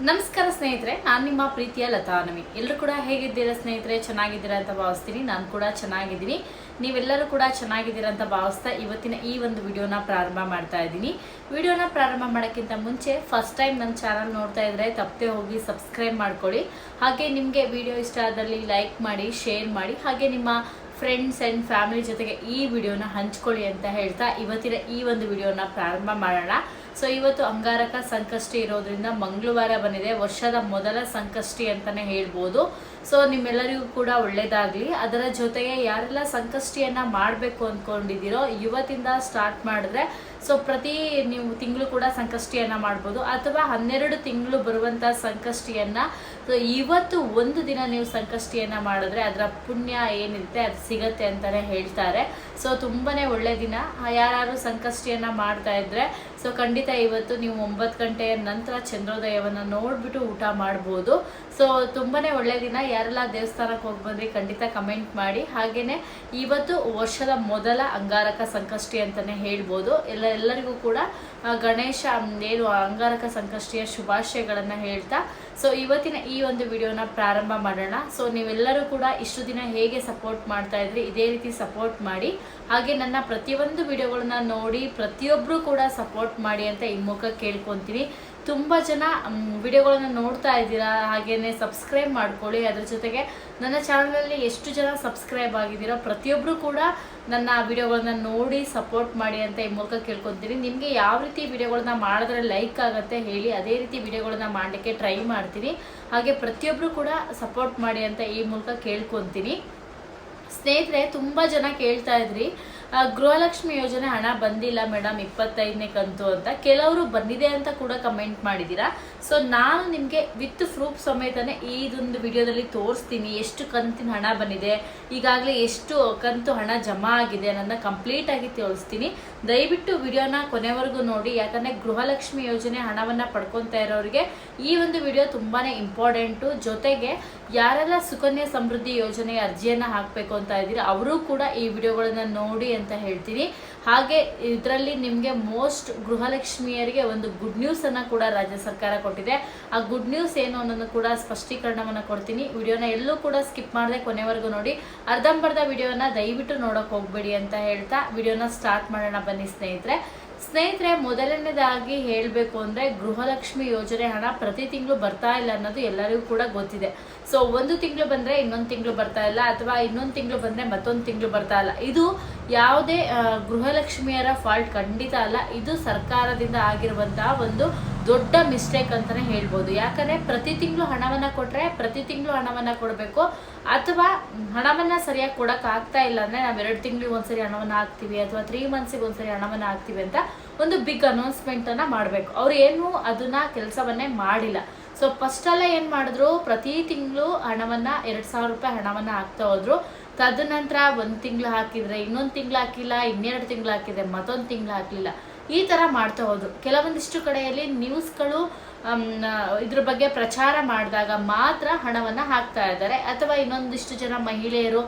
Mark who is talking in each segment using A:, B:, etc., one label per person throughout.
A: ನಮಸ್ಕಾರ ಸ್ನೇಹಿತರೆ, ನಾನು ನಿಮ್ಮ ಪ್ರೀತಿಯ ಲತಾ ನವಿ. ಎಲ್ಲರೂ ಕೂಡ ಹೇಗಿದ್ದೀರಾ ಸ್ನೇಹಿತರೆ? ಚೆನ್ನಾಗಿದ್ದೀರಾ ಅಂತ ಭಾವಿಸ್ತೀನಿ. ನಾನು ಕೂಡ ಚೆನ್ನಾಗಿದ್ದೀನಿ. ನೀವೆಲ್ಲರೂ ಕೂಡ ಚೆನ್ನಾಗಿದ್ದೀರಾ ಅಂತ ಭಾವಿಸ್ತಾ ಇವತ್ತಿನ ಈ ಒಂದು ವಿಡಿಯೋನ ಪ್ರಾರಂಭ ಮಾಡ್ತಾ ಇದ್ದೀನಿ. ವಿಡಿಯೋನ ಪ್ರಾರಂಭ ಮಾಡೋಕ್ಕಿಂತ ಮುಂಚೆ ಫಸ್ಟ್ ಟೈಮ್ ನನ್ನ ಚಾನಲ್ ನೋಡ್ತಾ ಇದ್ದರೆ ತಪ್ಪದೆ ಹೋಗಿ ಸಬ್ಸ್ಕ್ರೈಬ್ ಮಾಡ್ಕೊಳ್ಳಿ. ಹಾಗೆ ನಿಮಗೆ ವಿಡಿಯೋ ಇಷ್ಟ ಆದಲ್ಲಿ ಲೈಕ್ ಮಾಡಿ, ಶೇರ್ ಮಾಡಿ, ಹಾಗೆ ನಿಮ್ಮ ಫ್ರೆಂಡ್ಸ್ ಆ್ಯಂಡ್ ಫ್ಯಾಮಿಲಿ ಜೊತೆಗೆ ಈ ವಿಡಿಯೋನ ಹಂಚ್ಕೊಳ್ಳಿ ಅಂತ ಹೇಳ್ತಾ ಇವತ್ತಿನ ಈ ಒಂದು ವಿಡಿಯೋನ ಪ್ರಾರಂಭ ಮಾಡೋಣ. ಸೊ ಇವತ್ತು ಅಂಗಾರಕ ಸಂಕಷ್ಟಿ ಇರೋದ್ರಿಂದ ಮಂಗಳವಾರ ಬಂದಿದೆ. ವರ್ಷದ ಮೊದಲ ಸಂಕಷ್ಟಿ ಅಂತಲೇ ಹೇಳ್ಬೋದು. ಸೊ ನಿಮ್ಮೆಲ್ಲರಿಗೂ ಕೂಡ ಒಳ್ಳೇದಾಗಲಿ. ಅದರ ಜೊತೆಗೆ ಯಾರೆಲ್ಲ ಸಂಕಷ್ಟಿಯನ್ನು ಮಾಡಬೇಕು ಅಂದ್ಕೊಂಡಿದ್ದೀರೋ ಇವತ್ತಿಂದ ಸ್ಟಾರ್ಟ್ ಮಾಡಿದ್ರೆ ಸೊ ಪ್ರತಿ ನೀವು ತಿಂಗಳು ಕೂಡ ಸಂಕಷ್ಟಿಯನ್ನು ಮಾಡ್ಬೋದು, ಅಥವಾ 12 ತಿಂಗಳು ಬರುವಂಥ ಸಂಕಷ್ಟಿಯನ್ನು ಸೊ ಇವತ್ತು ಒಂದು ದಿನ ನೀವು ಸಂಕಷ್ಟಿಯನ್ನು ಮಾಡಿದ್ರೆ ಅದರ ಪುಣ್ಯ ಏನಿರುತ್ತೆ ಅದು ಸಿಗತ್ತೆ ಅಂತಲೇ ಹೇಳ್ತಾರೆ. ಸೊ ತುಂಬಾ ಒಳ್ಳೆ ದಿನ. ಯಾರು ಸಂಕಷ್ಟಿಯನ್ನು ಮಾಡ್ತಾ ಇದ್ರೆ ಸೊ ಖಂಡಿತ ಇವತ್ತು ನೀವು 9 ಗಂಟೆಯ ನಂತರ ಚಂದ್ರೋದಯವನ್ನು ನೋಡಿಬಿಟ್ಟು ಊಟ ಮಾಡ್ಬೋದು. ಸೊ ತುಂಬಾ ಒಳ್ಳೆ ದಿನ. ಯಾರೆಲ್ಲ ದೇವಸ್ಥಾನಕ್ಕೆ ಹೋಗಿ ಬಂದ್ರಿ ಖಂಡಿತ ಕಮೆಂಟ್ ಮಾಡಿ. ಹಾಗೆಯೇ ಇವತ್ತು ವರ್ಷದ ಮೊದಲ ಅಂಗಾರಕ ಸಂಕಷ್ಟಿ ಅಂತಲೇ ಹೇಳ್ಬೋದು. ಎಲ್ಲರಿಗೂ ಕೂಡ ಗಣೇಶ ಏನು ಅಂಗಾರಕ ಸಂಕಷ್ಟಿಯ ಶುಭಾಶಯಗಳನ್ನು ಹೇಳ್ತಾ ಸೊ ಇವತ್ತಿನ ಈ ಒಂದು ವಿಡಿಯೋನ ಪ್ರಾರಂಭ ಮಾಡೋಣ. ಸೊ ನೀವೆಲ್ಲರೂ ಕೂಡ ಇಷ್ಟು ದಿನ ಹೇಗೆ ಸಪೋರ್ಟ್ ಮಾಡ್ತಾ ಇದ್ರಿ ಇದೇ ರೀತಿ ಸಪೋರ್ಟ್ ಮಾಡಿ. ಹಾಗೆ ನನ್ನ ಪ್ರತಿಯೊಂದು ವಿಡಿಯೋಗಳನ್ನ ನೋಡಿ ಪ್ರತಿಯೊಬ್ಬರು ಕೂಡ ಸಪೋರ್ಟ್ ಮಾಡಿ ಅಂತ ಈ ಮೂಲಕ ಕೇಳ್ಕೊತೀನಿ. ತುಂಬ ಜನ ವಿಡಿಯೋಗಳನ್ನು ನೋಡ್ತಾ ಇದ್ದೀರಾ, ಹಾಗೆಯೇ ಸಬ್ಸ್ಕ್ರೈಬ್ ಮಾಡ್ಕೊಳ್ಳಿ. ಅದ್ರ ಜೊತೆಗೆ ನನ್ನ ಚಾನಲಲ್ಲಿ ಎಷ್ಟು ಜನ ಸಬ್ಸ್ಕ್ರೈಬ್ ಆಗಿದ್ದೀರೋ ಪ್ರತಿಯೊಬ್ಬರು ಕೂಡ ನನ್ನ ವಿಡಿಯೋಗಳನ್ನ ನೋಡಿ ಸಪೋರ್ಟ್ ಮಾಡಿ ಅಂತ ಈ ಮೂಲಕ ಕೇಳ್ಕೊತೀನಿ. ನಿಮಗೆ ಯಾವ ರೀತಿ ವಿಡಿಯೋಗಳನ್ನ ಮಾಡಿದ್ರೆ ಲೈಕ್ ಆಗುತ್ತೆ ಹೇಳಿ, ಅದೇ ರೀತಿ ವಿಡಿಯೋಗಳನ್ನ ಮಾಡಲಿಕ್ಕೆ ಟ್ರೈ ಮಾಡ್ತೀನಿ. ಹಾಗೆ ಪ್ರತಿಯೊಬ್ಬರು ಕೂಡ ಸಪೋರ್ಟ್ ಮಾಡಿ ಅಂತ ಈ ಮೂಲಕ ಕೇಳ್ಕೊತೀನಿ. ಸ್ನೇಹಿತರೆ, ತುಂಬ ಜನ ಕೇಳ್ತಾ ಇದ್ರಿ ಗೃಹಲಕ್ಷ್ಮಿ ಯೋಜನೆ ಹಣ ಬಂದಿಲ್ಲ ಮೇಡಮ್ 25ನೇ ಕಂತು ಅಂತ. ಕೆಲವರು ಬಂದಿದೆ ಅಂತ ಕೂಡ ಕಮೆಂಟ್ ಮಾಡಿದ್ದೀರಾ. ಸೊ ನಾನು ನಿಮಗೆ ವಿತ್ ಪ್ರೂಫ್ ಸಮೇತನೇ ಇದೊಂದು ವಿಡಿಯೋದಲ್ಲಿ ತೋರಿಸ್ತೀನಿ ಎಷ್ಟು ಕಂತಿನ ಹಣ ಬಂದಿದೆ, ಈಗಾಗಲೇ ಎಷ್ಟು ಕಂತು ಹಣ ಜಮಾ ಆಗಿದೆ ಅನ್ನೋದನ್ನ ಕಂಪ್ಲೀಟ್ ಆಗಿ ತೋರಿಸ್ತೀನಿ. ದಯವಿಟ್ಟು ವಿಡಿಯೋನ ಕೊನೆವರೆಗೂ ನೋಡಿ, ಯಾಕಂದರೆ ಗೃಹಲಕ್ಷ್ಮಿ ಯೋಜನೆ ಹಣವನ್ನು ಪಡ್ಕೊತಾ ಇರೋರಿಗೆ ಈ ಒಂದು ವಿಡಿಯೋ ತುಂಬಾ ಇಂಪಾರ್ಟೆಂಟು. ಜೊತೆಗೆ ಯಾರೆಲ್ಲ ಸುಕನ್ಯಾ ಸಮೃದ್ಧಿ ಯೋಜನೆ ಅರ್ಜಿಯನ್ನು ಹಾಕಬೇಕು ಅಂತ ಇದ್ದೀರಾ ಅವರು ಕೂಡ ಈ ವಿಡಿಯೋಗಳನ್ನು ನೋಡಿ ಅಂತ ಹೇಳ್ತೀನಿ. ಹಾಗೆ ಇದರಲ್ಲಿ ನಿಮಗೆ ಗೃಹಲಕ್ಷ್ಮಿಯರಿಗೆ ಒಂದು ಗುಡ್ ನ್ಯೂಸ್ ಅನ್ನ ಕೂಡ ರಾಜ್ಯ ಸರ್ಕಾರ ಕೊಟ್ಟಿದೆ. ಆ ಗುಡ್ ನ್ಯೂಸ್ ಏನು ಅನ್ನೋದನ್ನು ಕೂಡ ಸ್ಪಷ್ಟೀಕರಣವನ್ನು ಕೊಡ್ತೀನಿ. ವಿಡಿಯೋನ ಎಲ್ಲೂ ಕೂಡ ಸ್ಕಿಪ್ ಮಾಡದೆ ಕೊನೆವರೆಗೂ ನೋಡಿ. ಅರ್ಧಂಬರ್ಧ ವಿಡಿಯೋನ ದಯವಿಟ್ಟು ನೋಡೋಕೆ ಹೋಗ್ಬೇಡಿ ಅಂತ ಹೇಳ್ತಾ ವಿಡಿಯೋನ ಸ್ಟಾರ್ಟ್ ಮಾಡೋಣ ಬನ್ನಿ ಸ್ನೇಹಿತರೆ. ಮೊದಲನೇದಾಗಿ ಹೇಳಬೇಕು ಅಂದರೆ ಗೃಹಲಕ್ಷ್ಮಿ ಯೋಜನೆ ಹಣ ಪ್ರತಿ ತಿಂಗಳು ಬರ್ತಾ ಇಲ್ಲ ಅನ್ನೋದು ಎಲ್ಲರಿಗೂ ಕೂಡ ಗೊತ್ತಿದೆ. ಸೊ ಒಂದು ತಿಂಗಳು ಬಂದರೆ ಇನ್ನೊಂದು ತಿಂಗಳು ಬರ್ತಾ ಇಲ್ಲ, ಅಥವಾ ಇನ್ನೊಂದು ತಿಂಗಳು ಬಂದರೆ ಮತ್ತೊಂದು ತಿಂಗಳು ಬರ್ತಾ ಇಲ್ಲ. ಇದು ಯಾವುದೇ ಗೃಹಲಕ್ಷ್ಮಿಯರ ಫಾಲ್ಟ್ ಖಂಡಿತ ಅಲ್ಲ. ಇದು ಸರ್ಕಾರದಿಂದ ಆಗಿರುವಂತಹ ಒಂದು ದೊಡ್ಡ ಮಿಸ್ಟೇಕ್ ಅಂತಲೇ ಹೇಳ್ಬೋದು. ಯಾಕಂದರೆ ಪ್ರತಿ ತಿಂಗಳು ಹಣವನ್ನು ಕೊಟ್ಟರೆ ಪ್ರತಿ ತಿಂಗಳು ಹಣವನ್ನು ಕೊಡಬೇಕು, ಅಥವಾ ಹಣವನ್ನು ಸರಿಯಾಗಿ ಕೊಡೋಕ್ಕಾಗ್ತಾ ಇಲ್ಲ ಅಂದರೆ ನಾವು 2 ತಿಂಗಳಿಗೆ ಒಂದ್ಸರಿ ಹಣವನ್ನು ಹಾಕ್ತೀವಿ, ಅಥವಾ 3 ಮಂತ್ಸಿಗೆ ಒಂದ್ಸರಿ ಹಣವನ್ನು ಹಾಕ್ತೀವಿ ಅಂತ ಒಂದು ಬಿಗ್ ಅನೌನ್ಸ್ಮೆಂಟನ್ನು ಮಾಡಬೇಕು. ಅವ್ರು ಏನು ಅದನ್ನು ಕೆಲಸವನ್ನೇ ಮಾಡಿಲ್ಲ. ಸೊ ಫಸ್ಟೆಲ್ಲ ಏನು ಮಾಡಿದ್ರು, ಪ್ರತಿ ತಿಂಗಳು ಹಣವನ್ನು 2,000 ರೂಪಾಯಿ ಹಣವನ್ನು ಹಾಕ್ತಾ ಹೋದ್ರು. ತದನಂತರ 1 ತಿಂಗಳು ಹಾಕಿದರೆ ಇನ್ನೊಂದು ತಿಂಗಳು ಹಾಕಿಲ್ಲ, 2 ತಿಂಗಳು ಹಾಕಿದರೆ ಮತ್ತೊಂದು ತಿಂಗಳು ಹಾಕಲಿಲ್ಲ. ಈ ಥರ ಮಾಡ್ತಾ ಹೋದ್ರು. ಕೆಲವೊಂದಿಷ್ಟು ಕಡೆಯಲ್ಲಿ ನ್ಯೂಸ್ಗಳು ಇದ್ರ ಬಗ್ಗೆ ಪ್ರಚಾರ ಮಾಡಿದಾಗ ಮಾತ್ರ ಹಣವನ್ನು ಹಾಕ್ತಾ ಇದ್ದಾರೆ, ಅಥವಾ ಇನ್ನೊಂದಿಷ್ಟು ಜನ ಮಹಿಳೆಯರು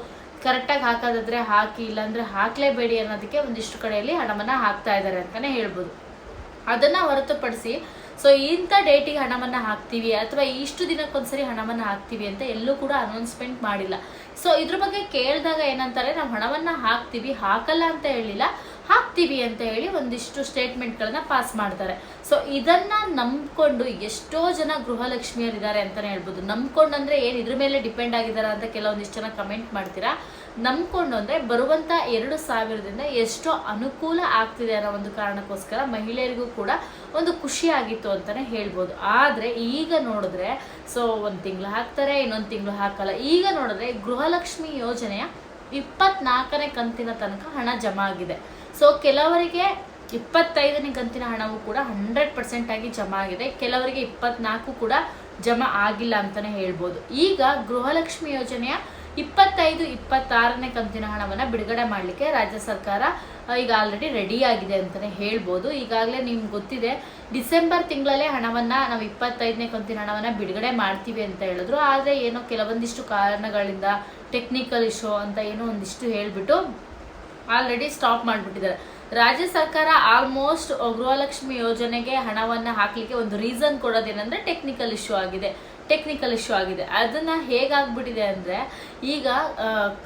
A: ಕರೆಕ್ಟಾಗಿ ಹಾಕೋದಾದ್ರೆ ಹಾಕಿ, ಇಲ್ಲಾಂದರೆ ಹಾಕಲೇಬೇಡಿ ಅನ್ನೋದಕ್ಕೆ ಒಂದಿಷ್ಟು ಕಡೆಯಲ್ಲಿ ಹಣವನ್ನು ಹಾಕ್ತಾ ಇದ್ದಾರೆ ಅಂತಲೇ ಹೇಳ್ಬೋದು. ಅದನ್ನು ಹೊರತುಪಡಿಸಿ ಸೊ ಇಂಥ ಡೇಟಿಗೆ ಹಣವನ್ನು ಹಾಕ್ತೀವಿ, ಅಥವಾ ಇಷ್ಟು ದಿನಕ್ಕೊಂದ್ಸರಿ ಹಣವನ್ನು ಹಾಕ್ತೀವಿ ಅಂತ ಎಲ್ಲೂ ಕೂಡ ಅನೌನ್ಸ್ಮೆಂಟ್ ಮಾಡಿಲ್ಲ. ಸೊ ಇದ್ರ ಬಗ್ಗೆ ಕೇಳಿದಾಗ ಏನಂತಾರೆ, ನಾವು ಹಣವನ್ನು ಹಾಕ್ತೀವಿ, ಹಾಕಲ್ಲ ಅಂತ ಹೇಳಿಲ್ಲ, ಹಾಕ್ತೀವಿ ಅಂತ ಹೇಳಿ ಒಂದಿಷ್ಟು ಸ್ಟೇಟ್ಮೆಂಟ್ಗಳನ್ನ ಪಾಸ್ ಮಾಡ್ತಾರೆ. ಸೊ ಇದನ್ನ ನಂಬ್ಕೊಂಡು ಎಷ್ಟೋ ಜನ ಗೃಹಲಕ್ಷ್ಮಿಯರಿದ್ದಾರೆ ಅಂತಲೇ ಹೇಳ್ಬೋದು. ನಂಬ್ಕೊಂಡು ಅಂದರೆ ಏನು ಇದ್ರ ಮೇಲೆ ಡಿಪೆಂಡ್ ಆಗಿದ್ದಾರೆ ಅಂತ ಕೆಲವೊಂದಿಷ್ಟು ಜನ ಕಮೆಂಟ್ ಮಾಡ್ತೀರಾ. ನಂಬ್ಕೊಂಡು ಅಂದರೆ ಬರುವಂಥ 2,000ದಿಂದ ಎಷ್ಟೋ ಅನುಕೂಲ ಆಗ್ತಿದೆ ಅನ್ನೋ ಒಂದು ಕಾರಣಕ್ಕೋಸ್ಕರ ಮಹಿಳೆಯರಿಗೂ ಕೂಡ ಒಂದು ಖುಷಿ ಆಗಿತ್ತು ಅಂತಲೇ ಹೇಳ್ಬೋದು. ಆದರೆ ಈಗ ನೋಡಿದ್ರೆ ಸೊ 1 ತಿಂಗಳು ಹಾಕ್ತಾರೆ, ಇನ್ನೊಂದು ತಿಂಗಳು ಹಾಕಲ್ಲ. ಈಗ ನೋಡಿದ್ರೆ ಗೃಹಲಕ್ಷ್ಮಿ ಯೋಜನೆಯ 24ನೇ ಕಂತಿನ ತನಕ ಹಣ ಜಮಾ ಆಗಿದೆ. ಸೊ ಕೆಲವರಿಗೆ 25ನೇ ಕಂತಿನ ಹಣವು ಕೂಡ 100% ಆಗಿ ಜಮಾ ಆಗಿದೆ. ಕೆಲವರಿಗೆ 24 ಕೂಡ ಜಮಾ ಆಗಿಲ್ಲ ಅಂತಲೇ ಹೇಳ್ಬೋದು. ಈಗ ಗೃಹಲಕ್ಷ್ಮಿ ಯೋಜನೆಯ 25, 26ನೇ ಕಂತಿನ ಹಣವನ್ನು ಬಿಡುಗಡೆ ಮಾಡಲಿಕ್ಕೆ ರಾಜ್ಯ ಸರ್ಕಾರ ಈಗ ಆಲ್ರೆಡಿ ರೆಡಿ ಆಗಿದೆ ಅಂತಲೇ ಹೇಳ್ಬೋದು. ಈಗಾಗಲೇ ನಿಮ್ಗೆ ಗೊತ್ತಿದೆ, ಡಿಸೆಂಬರ್ ತಿಂಗಳಲ್ಲೇ ಹಣವನ್ನು ನಾವು 25ನೇ ಕಂತಿನ ಹಣವನ್ನು ಬಿಡುಗಡೆ ಮಾಡ್ತೀವಿ ಅಂತ ಹೇಳಿದ್ರು. ಆದರೆ ಏನೋ ಕೆಲವೊಂದಿಷ್ಟು ಕಾರಣಗಳಿಂದ ಟೆಕ್ನಿಕಲ್ ಇಶ್ಯೂ ಅಂತ ಏನೋ ಒಂದಿಷ್ಟು ಹೇಳಿಬಿಟ್ಟು ಆಲ್ರೆಡಿ ಸ್ಟಾಪ್ ಮಾಡಿಬಿಟ್ಟಿದ್ದಾರೆ. ರಾಜ್ಯ ಸರ್ಕಾರ ಆಲ್ಮೋಸ್ಟ್ ಗೃಹಲಕ್ಷ್ಮಿ ಯೋಜನೆಗೆ ಹಣವನ್ನು ಹಾಕ್ಲಿಕ್ಕೆ ಒಂದು ರೀಸನ್ ಕೊಡೋದೇನೆಂದ್ರೆ ಟೆಕ್ನಿಕಲ್ ಇಶ್ಯೂ ಆಗಿದೆ. ಅದನ್ನ ಹೇಗಾಗ್ಬಿಟ್ಟಿದೆ ಅಂದ್ರೆ ಈಗ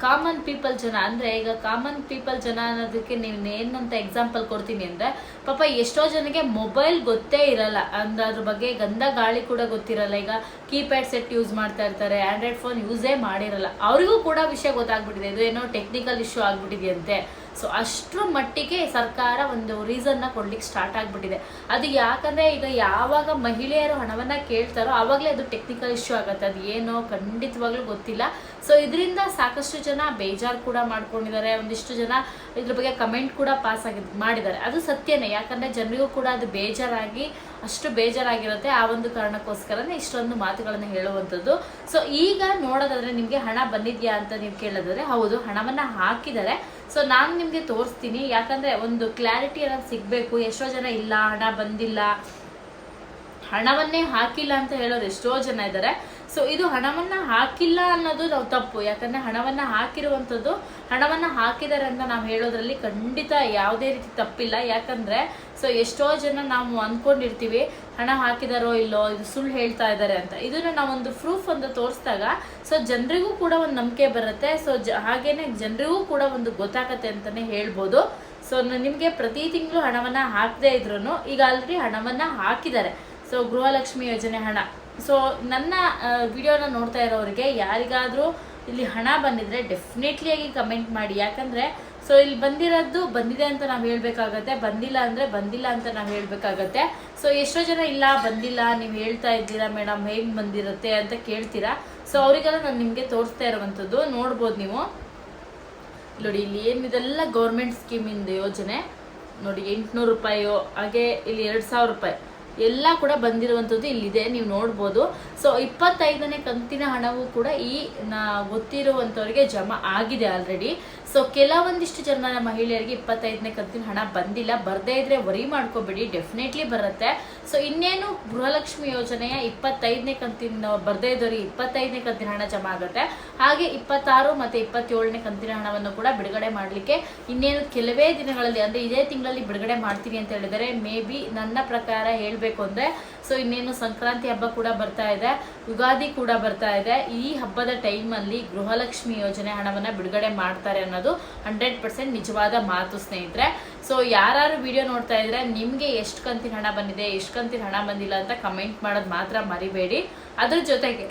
A: ಕಾಮನ್ ಪೀಪಲ್ ಜನ ಅಂದ್ರೆ ಈಗ ಕಾಮನ್ ಪೀಪಲ್ ಜನ ಅನ್ನೋದಕ್ಕೆ ನೀವು ಏನಂತ ಎಕ್ಸಾಂಪಲ್ ಕೊಡ್ತೀನಿ ಅಂದ್ರೆ ಪಾಪ ಎಷ್ಟೋ ಜನಕ್ಕೆ ಮೊಬೈಲ್ ಗೊತ್ತೇ ಇರಲ್ಲ ಅಂದ್ರೆ ಅದ್ರ ಬಗ್ಗೆ ಗಂಧ ಗಾಳಿ ಕೂಡ ಗೊತ್ತಿರಲ್ಲ. ಈಗ ಕೀಪ್ಯಾಡ್ ಸೆಟ್ ಯೂಸ್ ಮಾಡ್ತಾ ಇರ್ತಾರೆ, ಆಂಡ್ರಾಯ್ಡ್ ಫೋನ್ ಯೂಸೇ ಮಾಡಿರಲ್ಲ, ಅವರಿಗೂ ಕೂಡ ವಿಷಯ ಗೊತ್ತಾಗ್ಬಿಟ್ಟಿದೆ ಇದು ಏನೋ ಟೆಕ್ನಿಕಲ್ ಇಶ್ಯೂ ಆಗ್ಬಿಟ್ಟಿದೆಯಂತೆ. ಸೊ ಅಷ್ಟರ ಮಟ್ಟಿಗೆ ಸರ್ಕಾರ ಒಂದು ರೀಸನ್ನ ಕೊಡ್ಲಿಕ್ಕೆ ಸ್ಟಾರ್ಟ್ ಆಗ್ಬಿಟ್ಟಿದೆ. ಅದು ಯಾಕಂದ್ರೆ ಈಗ ಯಾವಾಗ ಮಹಿಳೆಯರು ಹಣವನ್ನ ಕೇಳ್ತಾರೋ ಆವಾಗಲೇ ಅದು ಟೆಕ್ನಿಕಲ್ ಇಶ್ಯೂ ಆಗುತ್ತೆ. ಅದು ಏನೋ ಖಂಡಿತವಾಗ್ಲೂ ಗೊತ್ತಿಲ್ಲ. ಸೊ ಇದರಿಂದ ಸಾಕಷ್ಟು ಜನ ಬೇಜಾರು ಕೂಡ ಮಾಡ್ಕೊಂಡಿದ್ದಾರೆ, ಒಂದಿಷ್ಟು ಜನ ಇದ್ರ ಬಗ್ಗೆ ಕಮೆಂಟ್ ಕೂಡ ಮಾಡಿದ್ದಾರೆ. ಅದು ಸತ್ಯನೇ, ಯಾಕಂದ್ರೆ ಜನರಿಗೂ ಕೂಡ ಅದು ಅಷ್ಟು ಬೇಜಾರಾಗಿರುತ್ತೆ. ಆ ಒಂದು ಕಾರಣಕ್ಕೋಸ್ಕರನೇ ಇಷ್ಟೊಂದು ಮಾತುಗಳನ್ನು ಹೇಳುವಂಥದ್ದು. ಸೊ ಈಗ ನೋಡೋದಾದ್ರೆ ನಿಮ್ಗೆ ಹಣ ಬಂದಿದ್ಯಾ ಅಂತ ನೀವು ಕೇಳೋದಾದ್ರೆ ಹೌದು, ಹಣವನ್ನ ಹಾಕಿದ್ದಾರೆ. ಸೊ ನಾನು ನಿಮ್ಗೆ ತೋರಿಸ್ತೀನಿ, ಯಾಕಂದ್ರೆ ಒಂದು ಕ್ಲಾರಿಟಿ ಅನ್ನೋದು ಸಿಗ್ಬೇಕು. ಎಷ್ಟೋ ಜನ ಇಲ್ಲ ಹಣ ಬಂದಿಲ್ಲ, ಹಣವನ್ನೇ ಹಾಕಿಲ್ಲ ಅಂತ ಹೇಳೋರು ಎಷ್ಟೋ ಜನ ಇದ್ದಾರೆ. ಸೊ ಇದು ಹಣವನ್ನ ಹಾಕಿಲ್ಲ ಅನ್ನೋದು ನಾವು ತಪ್ಪು, ಯಾಕಂದ್ರೆ ಹಣವನ್ನ ಹಾಕಿರುವಂಥದ್ದು ಹಣವನ್ನ ಹಾಕಿದ್ದಾರೆ ಅಂತ ನಾವು ಹೇಳೋದ್ರಲ್ಲಿ ಖಂಡಿತ ಯಾವುದೇ ರೀತಿ ತಪ್ಪಿಲ್ಲ. ಯಾಕಂದ್ರೆ ಸೊ ಎಷ್ಟೋ ಜನ ನಾವು ಅನ್ಕೊಂಡಿರ್ತೀವಿ ಹಣ ಹಾಕಿದಾರೋ ಇಲ್ಲೋ, ಇದು ಸುಳ್ಳು ಹೇಳ್ತಾ ಇದ್ದಾರೆ ಅಂತ. ಇದನ್ನ ನಾವೊಂದು ಪ್ರೂಫ್ ಅಂತ ತೋರಿಸಿದಾಗ ಸೊ ಜನರಿಗೂ ಕೂಡ ಒಂದು ನಂಬಿಕೆ ಬರುತ್ತೆ. ಸೊ ಹಾಗೇನೆ ಜನರಿಗೂ ಕೂಡ ಒಂದು ಗೊತ್ತಾಗತ್ತೆ ಅಂತಾನೆ ಹೇಳ್ಬೋದು. ಸೊ ನಿಮ್ಗೆ ಪ್ರತಿ ತಿಂಗಳು ಹಣವನ್ನ ಹಾಕದೇ ಇದ್ರು ಈಗ ಆಲ್ರೆಡಿ ಹಣವನ್ನ ಹಾಕಿದ್ದಾರೆ. ಸೊ ಗೃಹಲಕ್ಷ್ಮಿ ಯೋಜನೆ ಹಣ. ಸೊ ನನ್ನ ವಿಡಿಯೋನ ನೋಡ್ತಾ ಇರೋರಿಗೆ ಯಾರಿಗಾದ್ರೂ ಇಲ್ಲಿ ಹಣ ಬಂದಿದ್ರೆ ಡೆಫಿನೆಟ್ಲಿ ಆಗಿ ಕಮೆಂಟ್ ಮಾಡಿ. ಯಾಕಂದ್ರೆ ಸೊ ಇಲ್ಲಿ ಬಂದಿರೋದು ಬಂದಿದೆ ಅಂತ ನಾವು ಹೇಳ್ಬೇಕಾಗತ್ತೆ, ಬಂದಿಲ್ಲ ಅಂದ್ರೆ ಬಂದಿಲ್ಲ ಅಂತ ನಾವು ಹೇಳ್ಬೇಕಾಗತ್ತೆ. ಸೊ ಎಷ್ಟೋ ಜನ ಇಲ್ಲ ಬಂದಿಲ್ಲ ನೀವು ಹೇಳ್ತಾ ಇದ್ದೀರಾ ಮೇಡಮ್ ಹೇಗೆ ಬಂದಿರುತ್ತೆ ಅಂತ ಕೇಳ್ತೀರಾ. ಸೊ ಅವರಿಗೆಲ್ಲ ನಾನು ನಿಮಗೆ ತೋರಿಸ್ತಾ ಇರುವಂಥದ್ದು ನೋಡ್ಬೋದು ನೀವು. ನೋಡಿ ಇಲ್ಲಿ ಏನಿದೆಲ್ಲ ಗೌರ್ಮೆಂಟ್ ಸ್ಕೀಮಿಂದ ಯೋಜನೆ ನೋಡಿ, 800 ರೂಪಾಯಿ, ಹಾಗೆ ಇಲ್ಲಿ 2000 ರೂಪಾಯಿ ಎಲ್ಲ ಕೂಡ ಬಂದಿರುವಂಥದ್ದು ಇಲ್ಲಿದೆ, ನೀವು ನೋಡ್ಬೋದು. ಸೊ 25ನೇ ಕಂತಿನ ಹಣವೂ ಕೂಡ ಗೊತ್ತಿರುವಂಥವ್ರಿಗೆ ಜಮಾ ಆಗಿದೆ ಆಲ್ರೆಡಿ. ಸೊ ಕೆಲವೊಂದಿಷ್ಟು ಜನ ಮಹಿಳೆಯರಿಗೆ 25ನೇ ಕಂತಿನ ಹಣ ಬಂದಿಲ್ಲ. ಬರ್ದೇ ಇದ್ರೆ ವರಿ ಮಾಡ್ಕೋಬೇಡಿ, ಡೆಫಿನೆಟ್ಲಿ ಬರುತ್ತೆ. ಸೊ ಇನ್ನೇನು ಗೃಹಲಕ್ಷ್ಮಿ ಯೋಜನೆಯ 25ನೇ ಕಂತಿನ ಬರ್ದೇ ಇದ್ದವರಿಗೆ 25ನೇ ಕಂತಿನ ಹಣ ಜಮಾ ಆಗುತ್ತೆ. ಹಾಗೆ 26 ಮತ್ತು 27ನೇ ಕಂತಿನ ಹಣವನ್ನು ಕೂಡ ಬಿಡುಗಡೆ ಮಾಡಲಿಕ್ಕೆ ಇನ್ನೇನು ಕೆಲವೇ ದಿನಗಳಲ್ಲಿ ಅಂದ್ರೆ ಇದೇ ತಿಂಗಳಲ್ಲಿ ಬಿಡುಗಡೆ ಮಾಡ್ತೀನಿ ಅಂತ ಹೇಳಿದರೆ. ಮೇ ಬಿ ನನ್ನ ಪ್ರಕಾರ ಹೇಳ್ಬೇಕು ಅಂದ್ರೆ ಸೊ ಇನ್ನೇನು ಸಂಕ್ರಾಂತಿ ಹಬ್ಬ ಕೂಡ ಬರ್ತಾ ಇದೆ, ಯುಗಾದಿ ಕೂಡ ಬರ್ತಾ ಇದೆ. ಈ ಹಬ್ಬದ ಟೈಮಲ್ಲಿ ಗೃಹಲಕ್ಷ್ಮಿ ಯೋಜನೆ ಹಣವನ್ನ ಬಿಡುಗಡೆ ಮಾಡ್ತಾರೆ ಅನ್ನೋದು 100% ನಿಜವಾದ ಮಾತು ಸ್ನೇಹಿತರೆ. ಸೊ ಯಾರು ವಿಡಿಯೋ ನೋಡ್ತಾ ಇದ್ರೆ ನಿಮ್ಗೆ ಎಷ್ಟು ಕಂತಿನ ಹಣ ಬಂದಿದೆ, ಎಷ್ಟು ಕಂತಿನ ಹಣ ಬಂದಿಲ್ಲ ಅಂತ ಕಮೆಂಟ್ ಮಾಡೋದು ಮಾತ್ರ ಮರಿಬೇಡಿ. ಅದ್ರ ಜೊತೆಗೆ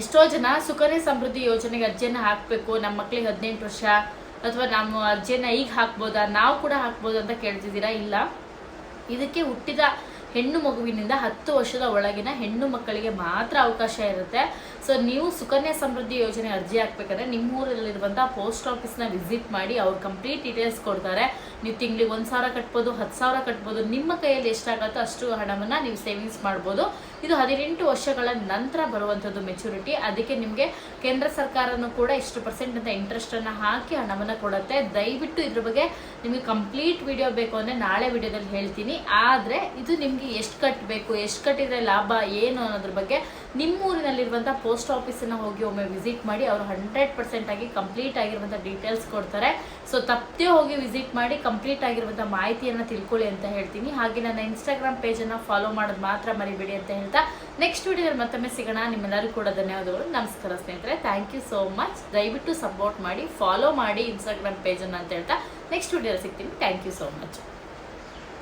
A: ಎಷ್ಟೋ ಜನ ಸುಕನ್ಯಾ ಸಮೃದ್ಧಿ ಯೋಜನೆಗೆ ಅರ್ಜಿಯನ್ನು ಹಾಕಬೇಕು, ನಮ್ಮ ಮಕ್ಳಿಗೆ 18 ವರ್ಷ ಅಥವಾ ನಮ್ಮ ಅರ್ಜಿಯನ್ನು ಈಗ ಹಾಕ್ಬೋದಾ, ನಾವು ಕೂಡ ಹಾಕ್ಬೋದು ಅಂತ ಕೇಳ್ತಿದ್ದೀರಾ. ಇಲ್ಲ, ಇದಕ್ಕೆ ಹುಟ್ಟಿದ ಹೆಣ್ಣು ಮಗುವಿನಿಂದ 10 ವರ್ಷದ ಒಳಗಿನ ಹೆಣ್ಣು ಮಕ್ಕಳಿಗೆ ಮಾತ್ರ ಅವಕಾಶ ಇರುತ್ತೆ. ಸೊ ನೀವು ಸುಕನ್ಯಾ ಸಮೃದ್ಧಿ ಯೋಜನೆ ಅರ್ಜಿ ಹಾಕ್ಬೇಕಂದ್ರೆ ನಿಮ್ಮೂರಲ್ಲಿರುವಂತಹ ಪೋಸ್ಟ್ ಆಫೀಸ್ನ ವಿಸಿಟ್ ಮಾಡಿ, ಅವ್ರು ಕಂಪ್ಲೀಟ್ ಡೀಟೇಲ್ಸ್ ಕೊಡ್ತಾರೆ. ನೀವು ತಿಂಗಳಿಗೆ 1,000 ಕಟ್ಬೋದು, 10,000 ಕಟ್ಬೋದು, ನಿಮ್ಮ ಕೈಯಲ್ಲಿ ಎಷ್ಟಾಗುತ್ತೋ ಅಷ್ಟು ಹಣವನ್ನು ನೀವು ಸೇವಿಂಗ್ಸ್ ಮಾಡ್ಬೋದು. ಇದು 18 ವರ್ಷಗಳ ನಂತರ ಬರುವಂಥದ್ದು ಮೆಚುರಿಟಿ. ಅದಕ್ಕೆ ನಿಮಗೆ ಕೇಂದ್ರ ಸರ್ಕಾರನೂ ಕೂಡ ಇಷ್ಟು % ಅಂತ ಇಂಟ್ರೆಸ್ಟನ್ನು ಹಾಕಿ ಹಣವನ್ನು ಕೊಡುತ್ತೆ. ದಯವಿಟ್ಟು ಇದ್ರ ಬಗ್ಗೆ ನಿಮಗೆ ಕಂಪ್ಲೀಟ್ ವಿಡಿಯೋ ಬೇಕು ಅಂದರೆ ನಾಳೆ ವಿಡಿಯೋದಲ್ಲಿ ಹೇಳ್ತೀನಿ. ಆದರೆ ಇದು ನಿಮಗೆ ಎಷ್ಟು ಕಟ್ಟಬೇಕು, ಎಷ್ಟು ಕಟ್ಟಿದ್ರೆ ಲಾಭ ಏನು ಅನ್ನೋದ್ರ ಬಗ್ಗೆ ನಿಮ್ಮೂರಿನಲ್ಲಿರುವಂಥ ಪೋಸ್ಟ್ ಆಫೀಸನ್ನು ಹೋಗಿ ಒಮ್ಮೆ ವಿಸಿಟ್ ಮಾಡಿ. ಅವರು 100% ಆಗಿ ಕಂಪ್ಲೀಟ್ ಆಗಿರುವಂಥ ಡೀಟೇಲ್ಸ್ ಕೊಡ್ತಾರೆ. ಸೊ ತಪ್ಪದೇ ಹೋಗಿ ವಿಸಿಟ್ ಮಾಡಿ ಕಂಪ್ಲೀಟ್ ಆಗಿರುವಂಥ ಮಾಹಿತಿಯನ್ನು ತಿಳ್ಕೊಳ್ಳಿ ಅಂತ ಹೇಳ್ತೀನಿ. ಹಾಗೆ ನನ್ನ ಇನ್ಸ್ಟಾಗ್ರಾಮ್ ಪೇಜನ್ನು ಫಾಲೋ ಮಾಡೋದು ಮಾತ್ರ ಮರಿಬೇಡಿ ಅಂತ ಹೇಳ್ತಾ ನೆಕ್ಸ್ಟ್ ವಿಡಿಯೋದಲ್ಲಿ ಮತ್ತೊಮ್ಮೆ ಸಿಗೋಣ. ನಿಮ್ಮೆಲ್ಲರಿಗೂ ಕೂಡ ಧನ್ಯವಾದಗಳು. ನಮಸ್ಕಾರ ಸ್ನೇಹಿತರೆ, ಥ್ಯಾಂಕ್ ಯು ಸೋ ಮಚ್. ದಯವಿಟ್ಟು ಸಪೋರ್ಟ್ ಮಾಡಿ, ಫಾಲೋ ಮಾಡಿ ಇನ್ಸ್ಟಾಗ್ರಾಮ್ ಪೇಜನ್ನು ಅಂತ ಹೇಳ್ತಾ ನೆಕ್ಸ್ಟ್ ವಿಡಿಯೋದಲ್ಲಿ ಸಿಗ್ತೀನಿ. Thank you so much.